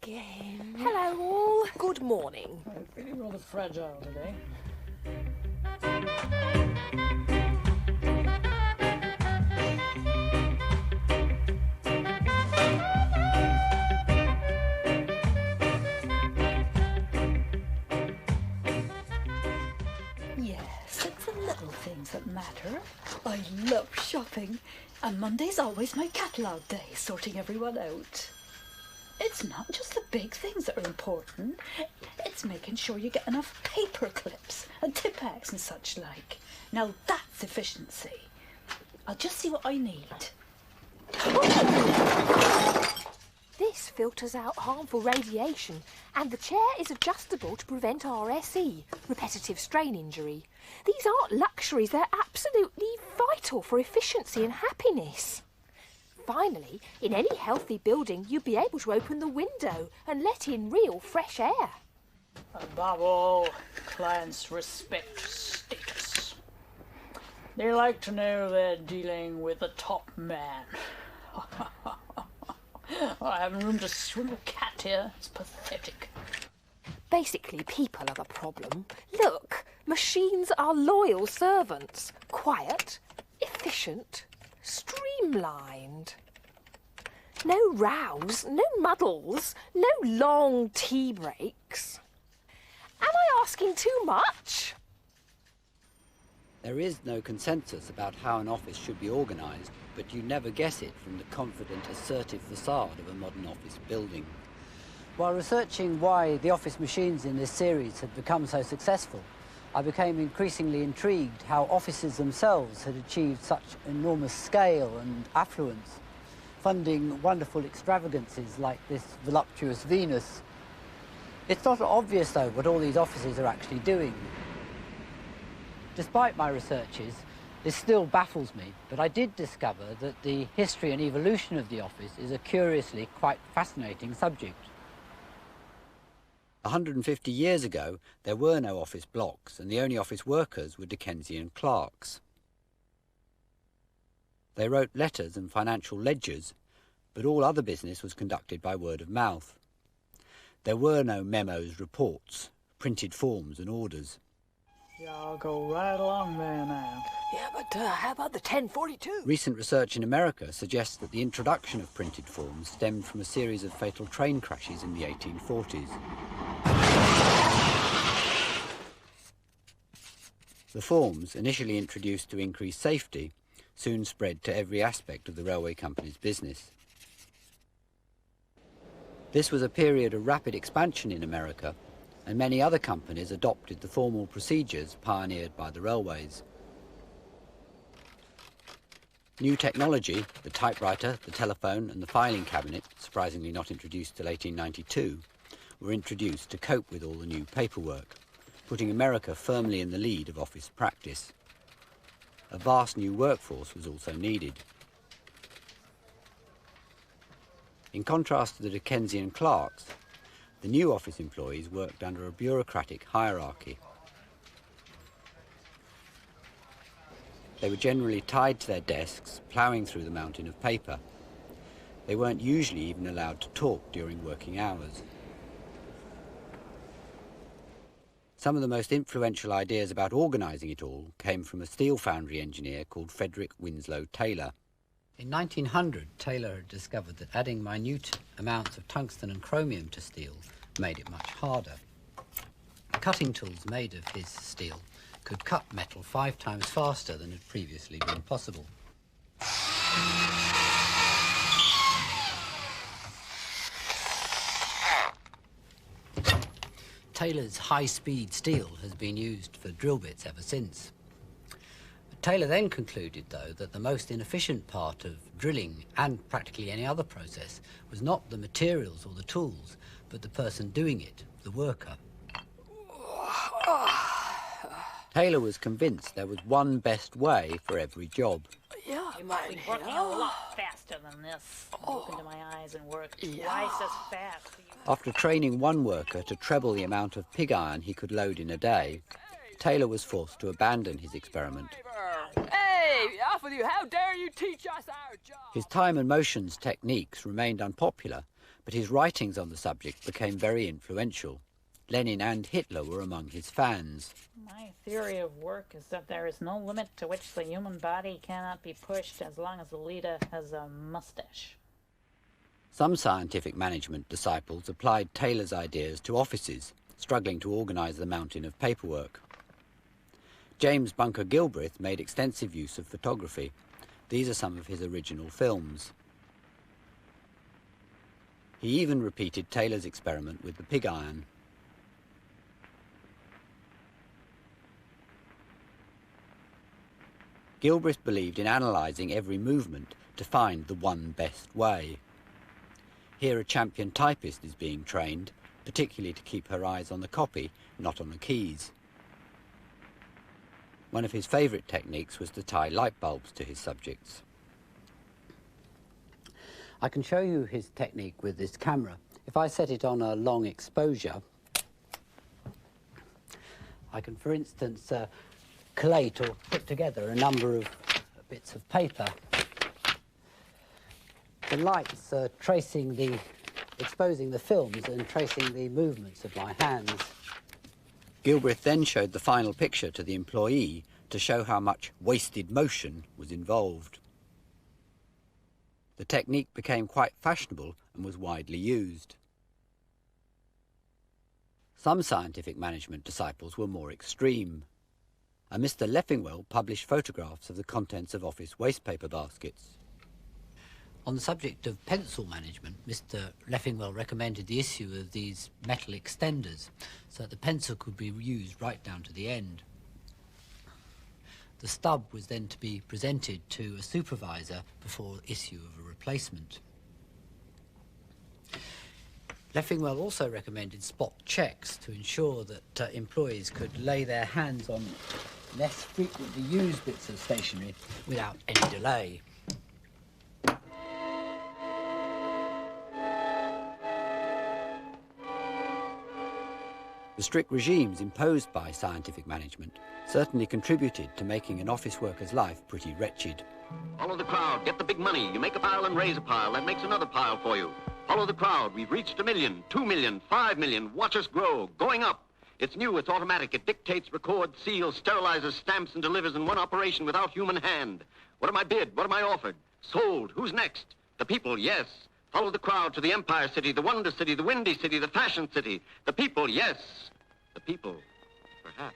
again. Hello all. Good morning. I'm feeling rather fragile today. Yes, it's the little things that matter. I love shopping, and Monday's always my catalogue day, sorting everyone out. It's not just the big things that are important. It's making sure you get enough paper clips and Tipex and such like. Now that's efficiency. I'll just see what I need. This filters out harmful radiation, and the chair is adjustable to prevent RSE, repetitive strain injury. These aren't luxuries, they're absolutely vital for efficiency and happiness. Finally, in any healthy building, you'd be able to open the window and let in real fresh air. Above all, clients respect status. They like to know they're dealing with a top man. I haven't room to swim a cat here. It's pathetic. Basically, people are the problem. Look, machines are loyal servants. Quiet, efficient, streamlined. No rows, no muddles, no long tea breaks. Am I asking too much? There is no consensus about how an office should be organised, but you never guess it from the confident, assertive facade of a modern office building. While researching why the office machines in this series had become so successful, I became increasingly intrigued how offices themselves had achieved such enormous scale and affluence, funding wonderful extravagances like this voluptuous Venus. It's not obvious, though, what all these offices are actually doing. Despite my researches, this still baffles me, but I did discover that the history and evolution of the office is a curiously quite fascinating subject. 150 years ago, there were no office blocks, and the only office workers were Dickensian clerks. They wrote letters and financial ledgers, but all other business was conducted by word of mouth. There were no memos, reports, printed forms and orders. Yeah, I'll go right along there now. Yeah, but how about the 1042? Recent research in America suggests that the introduction of printed forms stemmed from a series of fatal train crashes in the 1840s. The forms, initially introduced to increase safety, soon spread to every aspect of the railway company's business. This was a period of rapid expansion in America, and many other companies adopted the formal procedures pioneered by the railways. New technology, the typewriter, the telephone and the filing cabinet, surprisingly not introduced till 1892, were introduced to cope with all the new paperwork, putting America firmly in the lead of office practice. A vast new workforce was also needed. In contrast to the Dickensian clerks, the new office employees worked under a bureaucratic hierarchy. They were generally tied to their desks, ploughing through the mountain of paper. They weren't usually even allowed to talk during working hours. Some of the most influential ideas about organising it all came from a steel foundry engineer called Frederick Winslow Taylor. In 1900, Taylor had discovered that adding minute amounts of tungsten and chromium to steel made it much harder. Cutting tools made of his steel could cut metal 5 times faster than had previously been possible. Taylor's high-speed steel has been used for drill bits ever since. Taylor then concluded, though, that the most inefficient part of drilling and practically any other process was not the materials or the tools, but the person doing it, the worker. Taylor was convinced there was one best way for every job. Yeah, You might be working a lot faster than this. Look into my eyes and work twice as fast. After training one worker to treble the amount of pig iron he could load in a day, Taylor was forced to abandon his experiment. Hey, off with you! How dare you teach us our job? His time and motions techniques remained unpopular, but but his writings on the subject became very influential. Lenin and Hitler were among his fans. My theory of work is that there is no limit to which the human body cannot be pushed as long as the leader has a mustache. Some scientific management disciples applied Taylor's ideas to offices, struggling to organise the mountain of paperwork. James Bunker Gilbreth made extensive use of photography. These are some of his original films. He even repeated Taylor's experiment with the pig iron. Gilbreth believed in analysing every movement to find the one best way. Here a champion typist is being trained, particularly to keep her eyes on the copy, not on the keys. One of his favourite techniques was to tie light bulbs to his subjects. I can show you his technique with this camera. If I set it on a long exposure, I can, for instance, collate or put together a number of bits of paper. The lights are exposing the films and tracing the movements of my hands. Gilbreth then showed the final picture to the employee to show how much wasted motion was involved. The technique became quite fashionable and was widely used. Some scientific management disciples were more extreme, and Mr. Leffingwell published photographs of the contents of office wastepaper baskets. On the subject of pencil management, Mr. Leffingwell recommended the issue of these metal extenders so that the pencil could be used right down to the end. The stub was then to be presented to a supervisor before issue of a replacement. Leffingwell also recommended spot checks to ensure that employees could lay their hands on less frequently used bits of stationery without any delay. The strict regimes imposed by scientific management certainly contributed to making an office worker's life pretty wretched. Follow the crowd, get the big money. You make a pile and raise a pile. That makes another pile for you. Follow the crowd. We've reached 1 million, 2 million, 5 million. Watch us grow. Going up. It's new, it's automatic. It dictates, records, seals, sterilizes, stamps, and delivers in one operation without human hand. What am I bid? What am I offered? Sold. Who's next? The people, yes. Follow the crowd to the Empire City, the Wonder City, the Windy City, the Fashion City. The people, yes. The people, perhaps.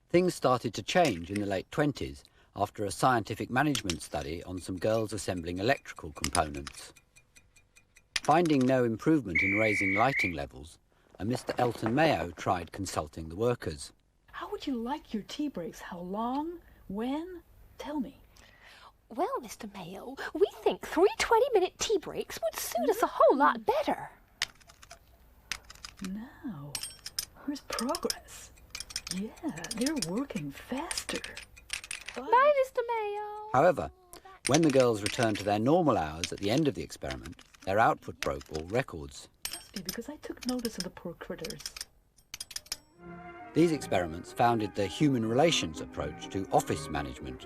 Things started to change in the late 20s after a scientific management study on some girls assembling electrical components. Finding no improvement in raising lighting levels, and Mr. Elton Mayo tried consulting the workers. How would you like your tea breaks? How long? When? Tell me. Well, Mr. Mayo, we think 3 20-minute tea breaks would suit us a whole lot better. Now, where's progress? Yeah, they're working faster. Bye, Mr. Mayo. However, when the girls returned to their normal hours at the end of the experiment, their output broke all records. Must be because I took notice of the poor critters. These experiments founded the human relations approach to office management.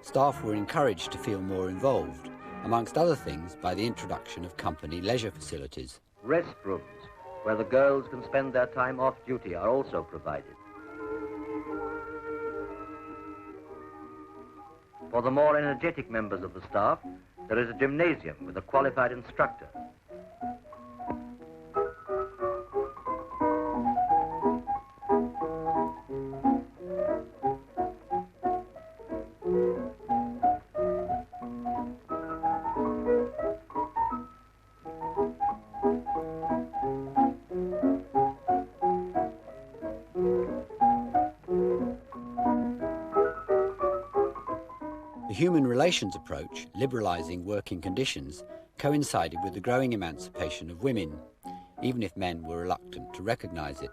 Staff were encouraged to feel more involved, amongst other things by the introduction of company leisure facilities. Restrooms, where the girls can spend their time off duty, are also provided. For the more energetic members of the staff, there is a gymnasium with a qualified instructor. The human relations approach, liberalising working conditions, coincided with the growing emancipation of women, even if men were reluctant to recognise it.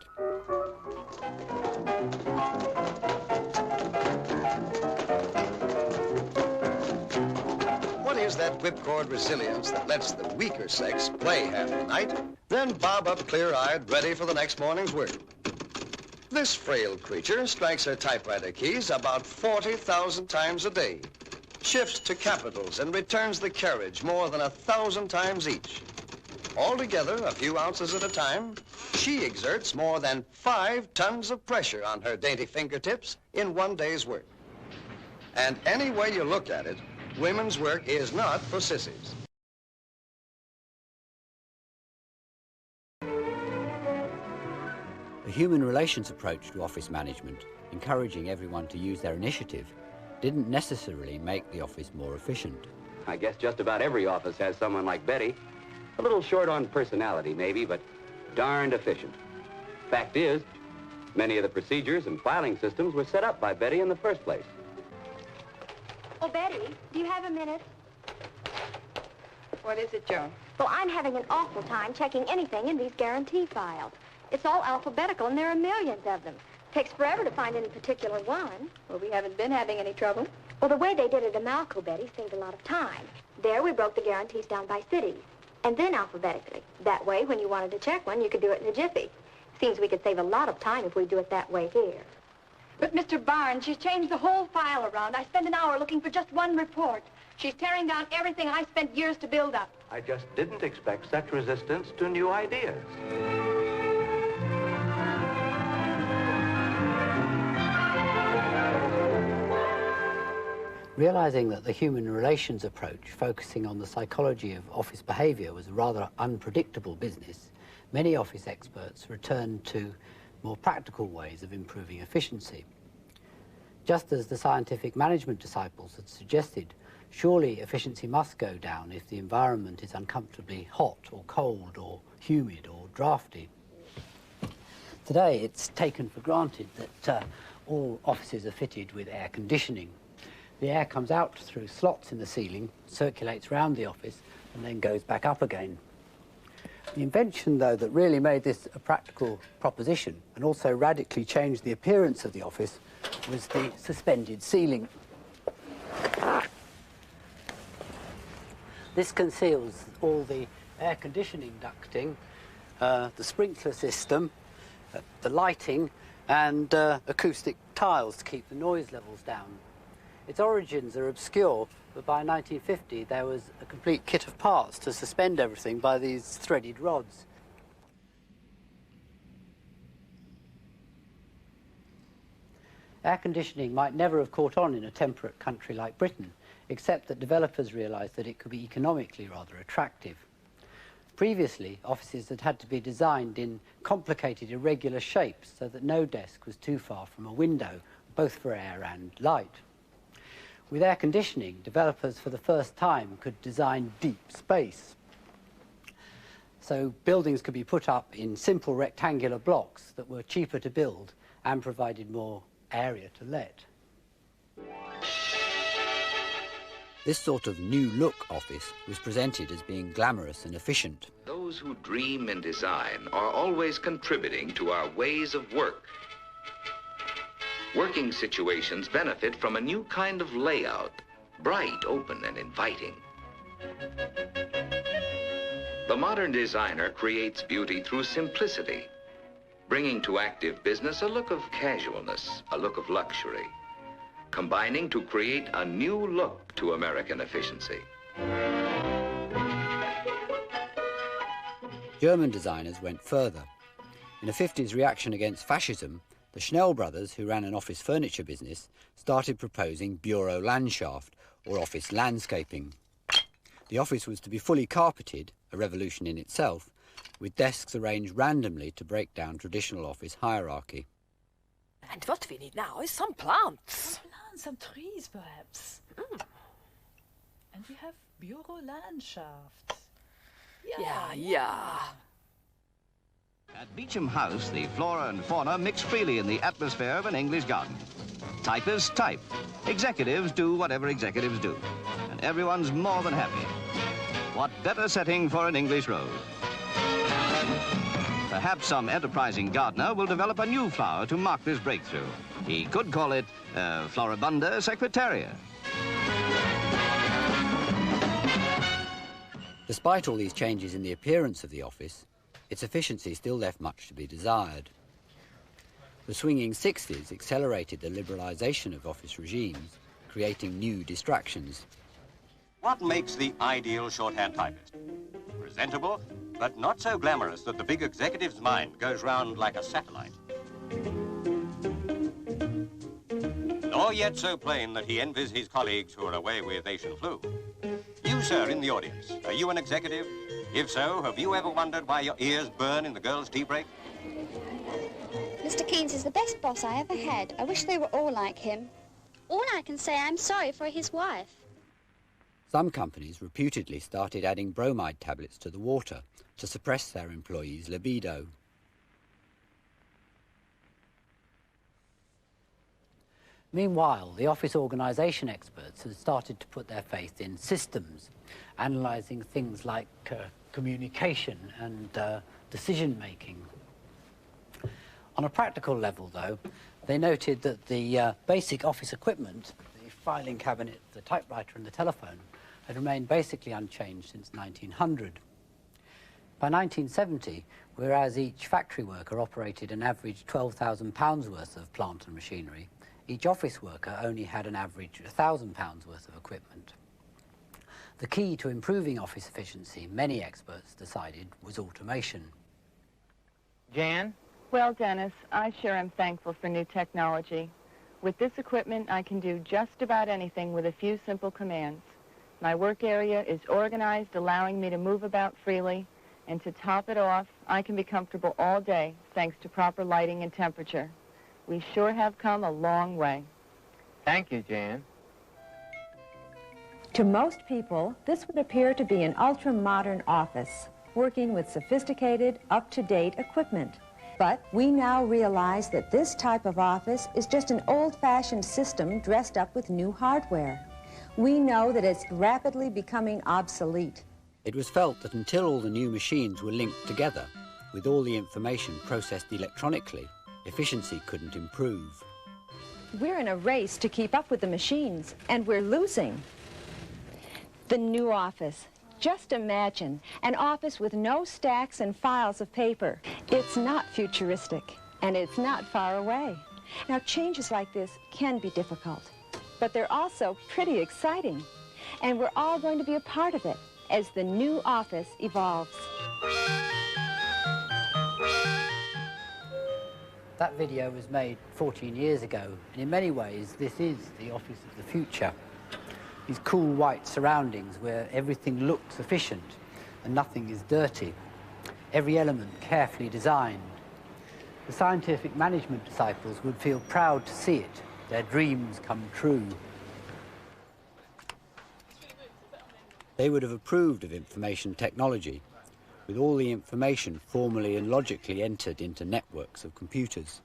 What is that whipcord resilience that lets the weaker sex play half the night, then bob up clear-eyed, ready for the next morning's work? This frail creature strikes her typewriter keys about 40,000 times a day. shifts to capitals and returns the carriage more than 1,000 times each. Altogether, a few ounces at a time, she exerts more than 5 tons of pressure on her dainty fingertips in one day's work. And any way you look at it, women's work is not for sissies. The human relations approach to office management, encouraging everyone to use their initiative, didn't necessarily make the office more efficient. I guess just about every office has someone like Betty. A little short on personality, maybe, but darned efficient. Fact is, many of the procedures and filing systems were set up by Betty in the first place. Oh, Betty, do you have a minute? What is it, Joe? Well, I'm having an awful time checking anything in these guarantee files. It's all alphabetical, and there are millions of them. Takes forever to find any particular one. Well, we haven't been having any trouble. Well, the way they did it at Malco, Betty, saved a lot of time. There, we broke the guarantees down by cities, and then alphabetically. That way, when you wanted to check one, you could do it in a jiffy. Seems we could save a lot of time if we do it that way here. But, Mr. Barnes, she's changed the whole file around. I spent an hour looking for just one report. She's tearing down everything I spent years to build up. I just didn't expect such resistance to new ideas. Realizing that the human relations approach, focusing on the psychology of office behavior, was a rather unpredictable business, many office experts returned to more practical ways of improving efficiency. Just as the scientific management disciples had suggested, surely efficiency must go down if the environment is uncomfortably hot or cold or humid or drafty. Today, it's taken for granted that all offices are fitted with air conditioning. The air comes out through slots in the ceiling, circulates round the office, and then goes back up again. The invention, though, that really made this a practical proposition and also radically changed the appearance of the office was the suspended ceiling. This conceals all the air conditioning ducting, the sprinkler system, the lighting, and acoustic tiles to keep the noise levels down. Its origins are obscure, but by 1950 there was a complete kit of parts to suspend everything by these threaded rods. Air conditioning might never have caught on in a temperate country like Britain, except that developers realised that it could be economically rather attractive. Previously, offices had had to be designed in complicated, irregular shapes so that no desk was too far from a window, both for air and light. With air conditioning, developers for the first time could design deep space. So buildings could be put up in simple rectangular blocks that were cheaper to build and provided more area to let. This sort of new look office was presented as being glamorous and efficient. Those who dream and design are always contributing to our ways of work. Working situations benefit from a new kind of layout, bright, open, and inviting. The modern designer creates beauty through simplicity, bringing to active business a look of casualness, a look of luxury, combining to create a new look to American efficiency. German designers went further. In a 50s reaction against fascism, the Schnell brothers, who ran an office furniture business, started proposing Bureau Landschaft, or office landscaping. The office was to be fully carpeted, a revolution in itself, with desks arranged randomly to break down traditional office hierarchy. And what we need now is some plants. Some trees, perhaps. And we have Bureau Landschaft. Yeah. At Beecham House, the flora and fauna mix freely in the atmosphere of an English garden. Typists type. Executives do whatever executives do. And everyone's more than happy. What better setting for an English rose? Perhaps some enterprising gardener will develop a new flower to mark this breakthrough. He could call it Floribunda secretaria. Despite all these changes in the appearance of the office, its efficiency still left much to be desired. The swinging 60s accelerated the liberalisation of office regimes, creating new distractions. What makes the ideal shorthand typist? Presentable, but not so glamorous that the big executive's mind goes round like a satellite. Nor yet so plain that he envies his colleagues who are away with Asian flu. You, sir, in the audience, are you an executive? If so, have you ever wondered why your ears burn in the girls' tea break? Mr. Keynes is the best boss I ever had. I wish they were all like him. All I can say, I'm sorry for his wife. Some companies reputedly started adding bromide tablets to the water to suppress their employees' libido. Meanwhile, the office organisation experts had started to put their faith in systems, analysing things like communication and decision-making. On a practical level, though, they noted that the basic office equipment, the filing cabinet, the typewriter and the telephone, had remained basically unchanged since 1900. By 1970, whereas each factory worker operated an average £12,000 worth of plant and machinery, each office worker only had an average £1,000 worth of equipment. The key to improving office efficiency, many experts decided, was automation. Jan? Well, Dennis, I sure am thankful for new technology. With this equipment, I can do just about anything with a few simple commands. My work area is organized, allowing me to move about freely, and to top it off, I can be comfortable all day, thanks to proper lighting and temperature. We sure have come a long way. Thank you, Jan. To most people, this would appear to be an ultra-modern office, working with sophisticated, up-to-date equipment. But we now realize that this type of office is just an old-fashioned system dressed up with new hardware. We know that it's rapidly becoming obsolete. It was felt that until all the new machines were linked together, with all the information processed electronically, efficiency couldn't improve. We're in a race to keep up with the machines, and we're losing. The new office. Just imagine, an office with no stacks and files of paper. It's not futuristic, and it's not far away. Now, changes like this can be difficult, but they're also pretty exciting, and we're all going to be a part of it as the new office evolves. That video was made 14 years ago, and in many ways, this is the office of the future. These cool white surroundings where everything looks efficient and nothing is dirty. Every element carefully designed. The scientific management disciples would feel proud to see it, their dreams come true. They would have approved of information technology, with all the information formally and logically entered into networks of computers.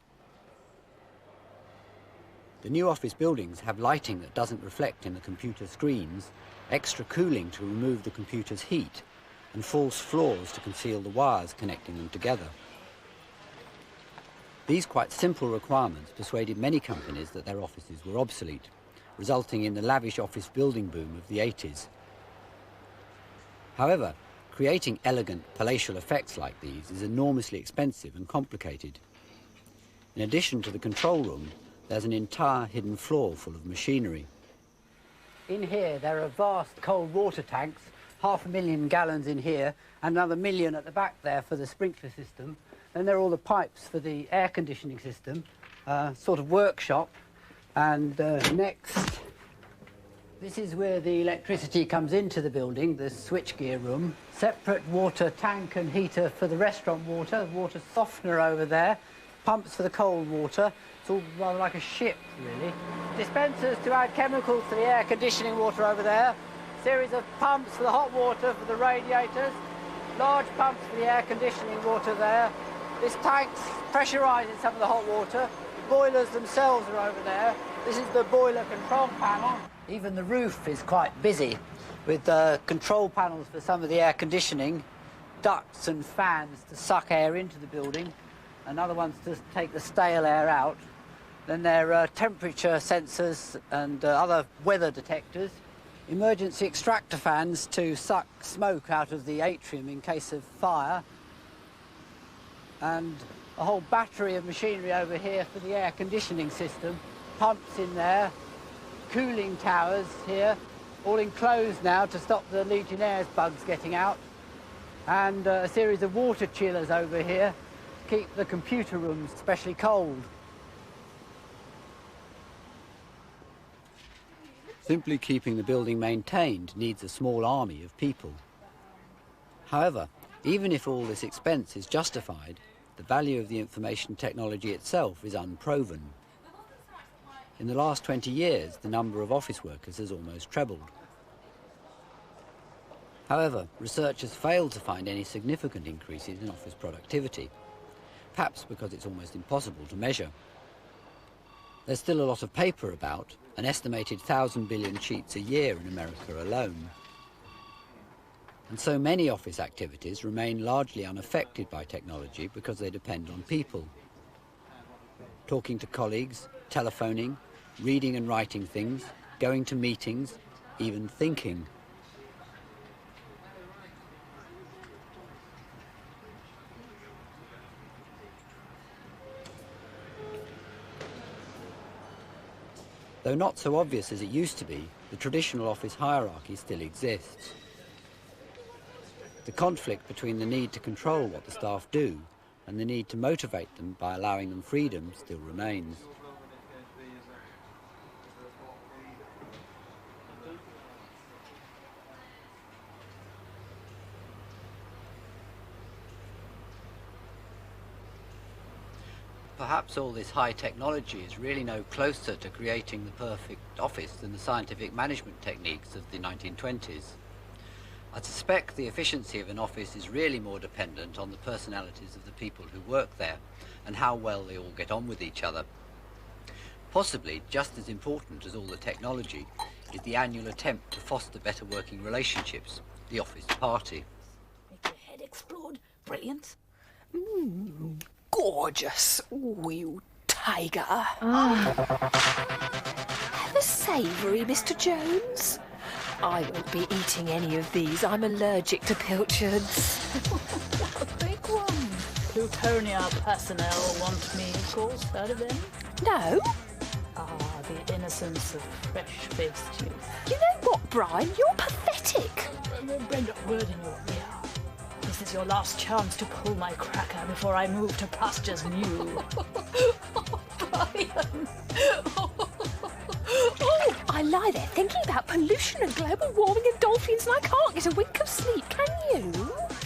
The new office buildings have lighting that doesn't reflect in the computer screens, extra cooling to remove the computer's heat, and false floors to conceal the wires connecting them together. These quite simple requirements persuaded many companies that their offices were obsolete, resulting in the lavish office building boom of the 80s. However, creating elegant palatial effects like these is enormously expensive and complicated. In addition to the control room, there's an entire hidden floor full of machinery. In here, there are vast cold water tanks, 500,000 gallons in here, and another 1 million at the back there for the sprinkler system. Then there are all the pipes for the air conditioning system, sort of workshop. And next, this is where the electricity comes into the building, the switchgear room. Separate water tank and heater for the restaurant water, water softener over there, pumps for the cold water. It's all rather like a ship, really. Dispensers to add chemicals to the air conditioning water over there. Series of pumps for the hot water for the radiators. Large pumps for the air conditioning water there. This tank's pressurising some of the hot water. The boilers themselves are over there. This is the boiler control panel. Even the roof is quite busy with control panels for some of the air conditioning, ducts and fans to suck air into the building, and other ones to take the stale air out. Then there are temperature sensors and other weather detectors, emergency extractor fans to suck smoke out of the atrium in case of fire, and a whole battery of machinery over here for the air conditioning system, pumps in there, cooling towers here, all enclosed now to stop the Legionnaires' bugs getting out, and a series of water chillers over here to keep the computer rooms especially cold. Simply keeping the building maintained needs a small army of people. However, even if all this expense is justified, the value of the information technology itself is unproven. In the last 20 years, the number of office workers has almost trebled. However, researchers failed to find any significant increases in office productivity, perhaps because it's almost impossible to measure. There's still a lot of paper about, an estimated 1,000 billion sheets a year in America alone. And so many office activities remain largely unaffected by technology because they depend on people. Talking to colleagues, telephoning, reading and writing things, going to meetings, even thinking. Though not so obvious as it used to be, the traditional office hierarchy still exists. The conflict between the need to control what the staff do and the need to motivate them by allowing them freedom still remains. Perhaps all this high technology is really no closer to creating the perfect office than the scientific management techniques of the 1920s. I suspect the efficiency of an office is really more dependent on the personalities of the people who work there and how well they all get on with each other. Possibly just as important as all the technology is the annual attempt to foster better working relationships, the office party. Make your head explode. Brilliant. Gorgeous. Oh, you tiger. Have a savoury, Mr. Jones. I won't be eating any of these. I'm allergic to pilchards. A big one. Plutonia personnel want me, of course. Heard of them? No. Ah, the innocence of fresh-faced youth. You know what, Brian? You're pathetic. Brenda, word in your ear. This is your last chance to pull my cracker before I move to pastures new. Brian. Oh, I lie there thinking about pollution and global warming and dolphins and I can't get a wink of sleep, can you?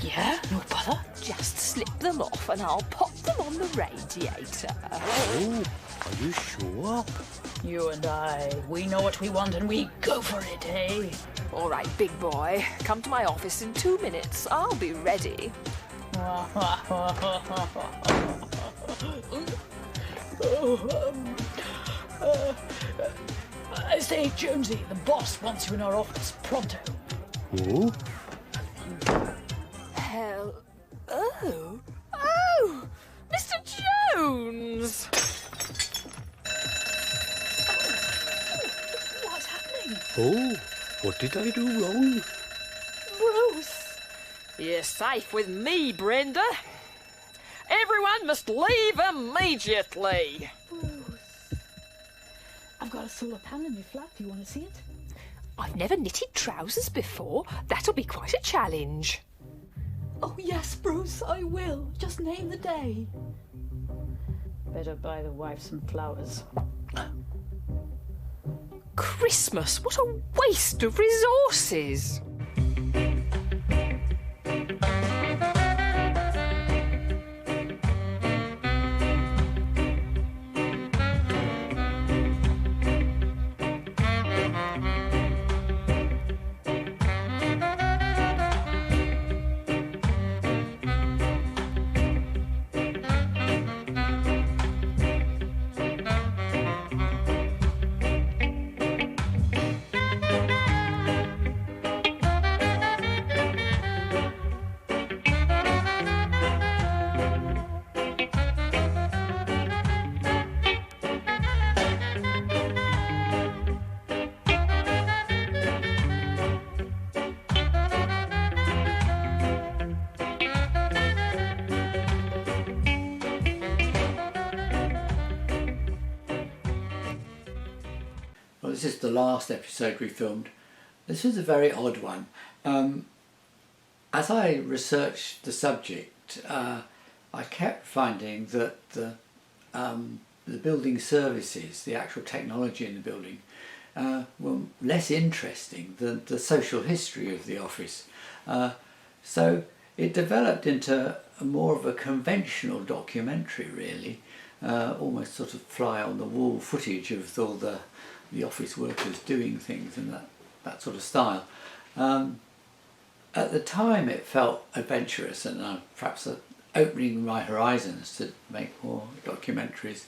Yeah, no bother. Just slip them off and I'll pop them on the radiator. Oh, are you sure? You and I, we know what we want and we go for it, eh? All right, big boy. Come to my office in 2 minutes. I'll be ready. I say, Jonesy, the boss wants you in our office pronto. Oh? Hell. Oh. Oh! Mr. Jones! What's happening? Oh, what did I do wrong? Bruce! You're safe with me, Brenda. Everyone must leave immediately. Bruce. I've got a solar panel in my flat. Do you want to see it? I've never knitted trousers before. That'll be quite a challenge. Oh, yes, Bruce, I will. Just name the day. Better buy the wife some flowers. Christmas, what a waste of resources. this is the last episode we filmed. This was a very odd one. As I researched the subject, I kept finding that the building services, the actual technology in the building, were less interesting than the social history of the office. So it developed into more of a conventional documentary, really, almost sort of fly-on-the-wall footage of all the office workers doing things and that sort of style. At the time it felt adventurous and perhaps opening my horizons to make more documentaries.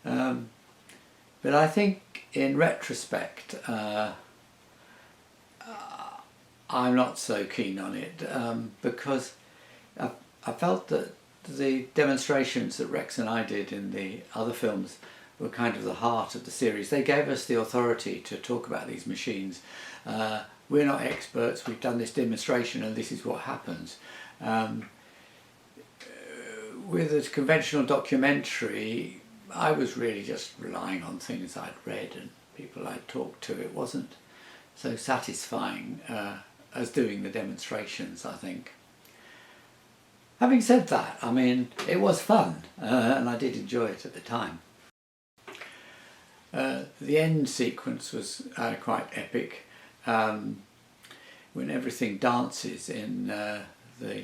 But I think in retrospect I'm not so keen on it because I felt that the demonstrations that Rex and I did in the other films were kind of the heart of the series. They gave us the authority to talk about these machines. We're not experts, we've done this demonstration and this is what happens. With a conventional documentary, I was really just relying on things I'd read and people I'd talked to. It wasn't so satisfying as doing the demonstrations, I think. Having said that, I mean, it was fun and I did enjoy it at the time. The end sequence was quite epic. When everything dances in the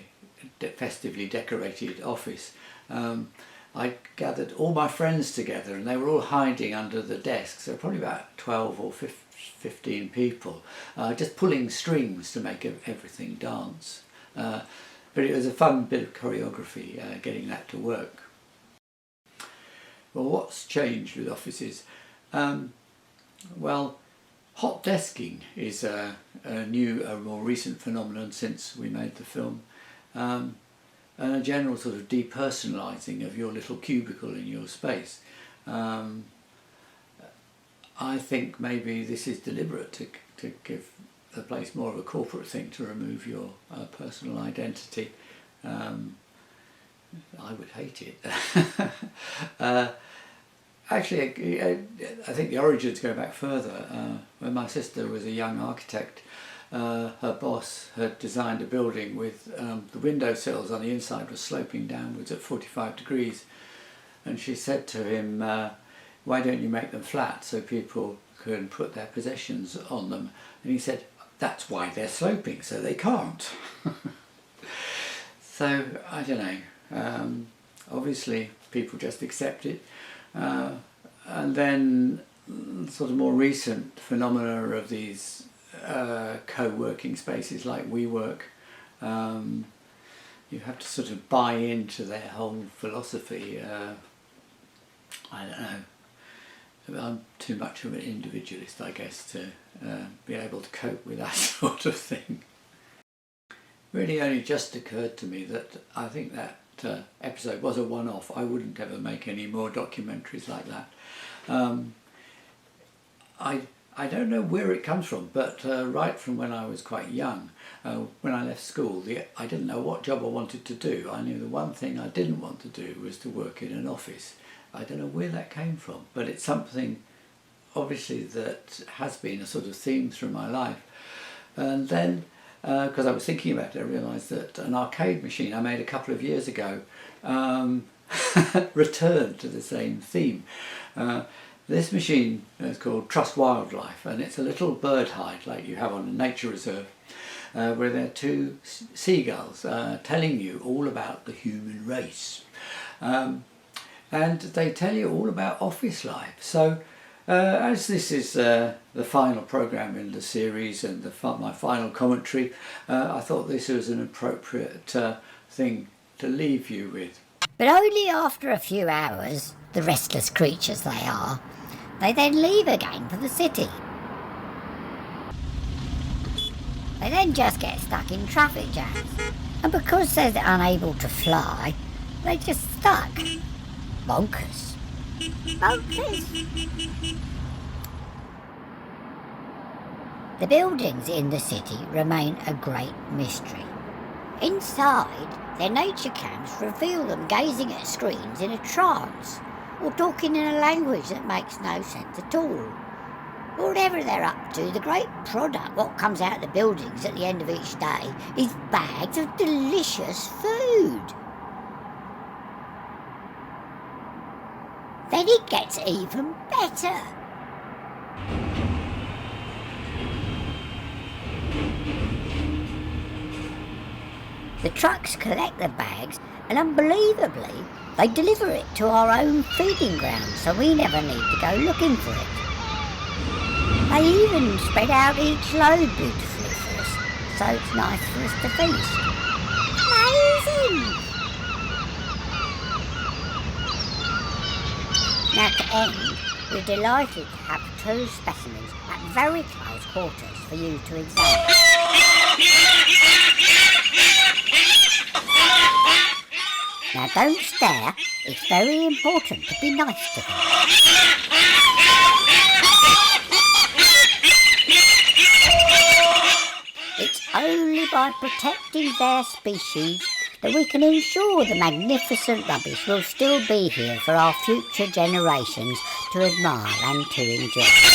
festively decorated office, I gathered all my friends together and they were all hiding under the desks. There were probably about 12 or 15 people, just pulling strings to make everything dance. But it was a fun bit of choreography, getting that to work. Well, what's changed with offices? Well, hot desking is a more recent phenomenon since we made the film, and a general sort of depersonalising of your little cubicle in your space. I think maybe this is deliberate to give the place more of a corporate thing, to remove your personal identity. I would hate it. Actually, I think the origins go back further. When my sister was a young architect, her boss had designed a building with the windowsills on the inside were sloping downwards at 45 degrees. And she said to him, why don't you make them flat so people can put their possessions on them? And he said, that's why they're sloping, so they can't. So, I don't know. Obviously, people just accept it. And then sort of more recent phenomena of these co-working spaces like WeWork, you have to sort of buy into their whole philosophy. I don't know. I'm too much of an individualist, I guess, to be able to cope with that sort of thing. Really only just occurred to me that I think that episode was a one-off. I wouldn't ever make any more documentaries like that. I don't know where it comes from, but right from when I was quite young, when I left school, I didn't know what job I wanted to do. I knew the one thing I didn't want to do was to work in an office. I don't know where that came from, but it's something obviously that has been a sort of theme through my life. And then, because I was thinking about it, I realised that an arcade machine I made a couple of years ago returned to the same theme. This machine is called Trust Wildlife, and it's a little bird hide like you have on a nature reserve, where there are two seagulls telling you all about the human race. And they tell you all about office life. So as this is the final programme in the series and my final commentary, I thought this was an appropriate thing to leave you with. But only after a few hours, the restless creatures they are, they then leave again for the city. They then just get stuck in traffic jams, and because they're unable to fly, they're just stuck. Bonkers. Bonkers. The buildings in the city remain a great mystery. Inside, their nature cams reveal them gazing at screens in a trance, or talking in a language that makes no sense at all. Whatever they're up to, the great product what comes out of the buildings at the end of each day is bags of delicious food. Then it gets even better. The trucks collect the bags and unbelievably they deliver it to our own feeding ground, so we never need to go looking for it. They even spread out each load beautifully for us, so it's nice for us to feast. Amazing! Now to end, we're delighted to have 2 specimens at very close quarters for you to examine. Now don't stare, it's very important to be nice to them. It's only by protecting their species that we can ensure the magnificent rubbish will still be here for our future generations to admire and to enjoy.